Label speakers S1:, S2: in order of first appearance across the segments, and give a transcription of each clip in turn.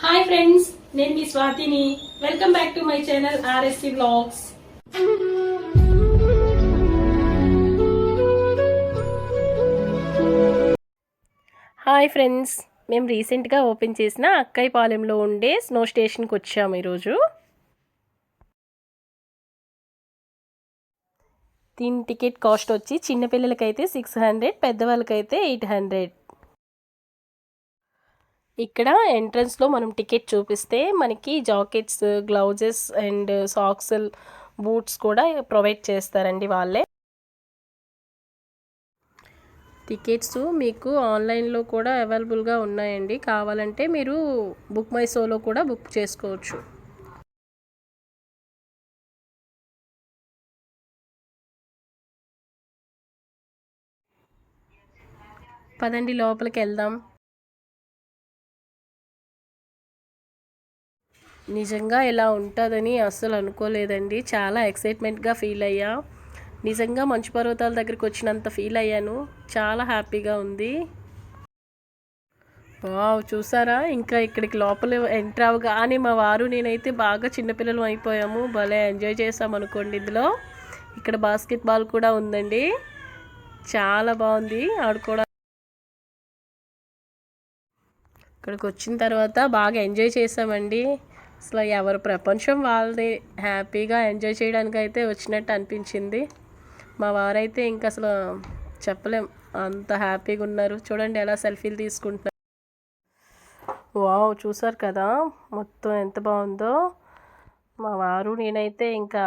S1: Hi friends, నేను మీ స్వాతిని. Welcome back to my channel RSC vlogs. Hi friends, మేము రీసెంట్గా ఓపెన్ చేసిన అక్కయ్యపాలెంలో ఉండే స్నో స్టేషన్కి వచ్చాము ఈరోజు. దీని టికెట్ కాస్ట్ వచ్చి చిన్నపిల్లలకైతే 600, పెద్దవాళ్ళకైతే 800. ఇక్కడ ఎంట్రన్స్లో మనం టికెట్ చూపిస్తే మనకి jackets, gloves and socks, boots కూడా ప్రొవైడ్ చేస్తారండి వాళ్ళే. టికెట్స్ మీకు ఆన్లైన్లో కూడా అవైలబుల్గా ఉన్నాయండి. కావాలంటే మీరు బుక్ మై షోలో కూడా బుక్ చేసుకోవచ్చు. పదండి లోపలికి వెళ్దాం. నిజంగా ఇలా ఉంటుందని అస్సలు అనుకోలేదండి. చాలా ఎక్సైట్మెంట్గా ఫీల్ అయ్యా. నిజంగా మంచు పర్వతాల దగ్గరికి వచ్చినంత ఫీల్ అయ్యాను. చాలా హ్యాపీగా ఉంది. వావ్, చూసారా? ఇంకా ఇక్కడికి లోపల ఎంటర్ అవగానే మా వారు నేనైతే బాగా చిన్నపిల్లలు అయిపోయాము. భలే ఎంజాయ్ చేసాం అనుకోండి. ఇందులో ఇక్కడ బాస్కెట్ బాల్ కూడా ఉందండి. చాలా బాగుంది ఆడుకోవడం. ఇక్కడికి వచ్చిన తర్వాత బాగా ఎంజాయ్ చేసామండి. అసలు ఎవరి ప్రపంచం వాళ్ళది. హ్యాపీగా ఎంజాయ్ చేయడానికి అయితే వచ్చినట్టు అనిపించింది. మా వారైతే ఇంకా అసలు చెప్పలేం, అంత హ్యాపీగా ఉన్నారు. చూడండి ఎలా సెల్ఫీలు తీసుకుంటున్నారు. వావ్, చూసారు కదా మొత్తం ఎంత బాగుందో. మా వారు నేనైతే ఇంకా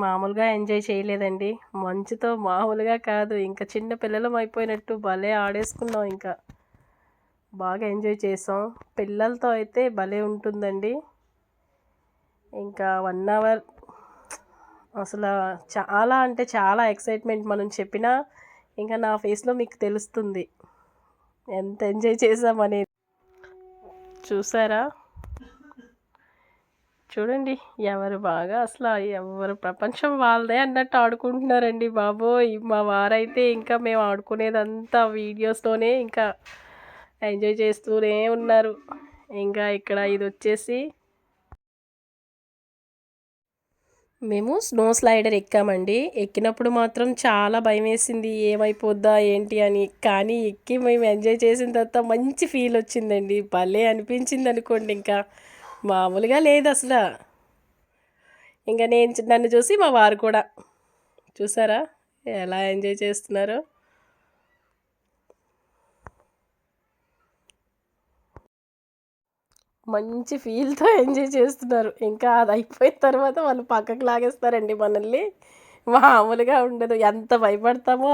S1: మామూలుగా ఎంజాయ్ చేయలేదండి. మంచుతో మామూలుగా కాదు, ఇంకా చిన్న పిల్లలం అయిపోయినట్టు భలే ఆడేసుకున్నాం. ఇంకా బాగా ఎంజాయ్ చేసాం. పిల్లలతో అయితే భలే ఉంటుందండి. ఇంకా 1 అవర్ అసలు చాలా అంటే చాలా ఎక్సైట్మెంట్. మనం చెప్పినా ఇంకా నా ఫేస్లో మీకు తెలుస్తుంది ఎంత ఎంజాయ్ చేసామనేది. చూసారా? చూడండి ఎవరు బాగా అసలు ఎవరు ప్రపంచం వాళ్ళదే అన్నట్టు ఆడుకుంటున్నారండి బాబోయ్. మా వారైతే ఇంకా మేము ఆడుకునేదంతా వీడియోస్లోనే ఇంకా ఎంజాయ్ చేస్తూనే ఉన్నారు. ఇంకా ఇక్కడ ఇది వచ్చేసి మేము స్నో స్లైడర్ ఎక్కామండి. ఎక్కినప్పుడు మాత్రం చాలా భయం వేసింది, ఏమైపోద్దా ఏంటి అని. కానీ ఎక్కి మేము ఎంజాయ్ చేసిన తర్వాత మంచి ఫీల్ వచ్చిందండి. భలే అనిపించింది అనుకోండి. ఇంకా మామూలుగా లేదు అసలు. ఇంకా నన్ను చూసి మా వారు కూడా చూసారా ఎలా ఎంజాయ్ చేస్తున్నారో. మంచి ఫీల్తో ఎంజాయ్ చేస్తున్నారు. ఇంకా అది అయిపోయిన తర్వాత వాళ్ళు పక్కకు లాగేస్తారండి మనల్ని. మామూలుగా ఉండదు, ఎంత భయపడతామో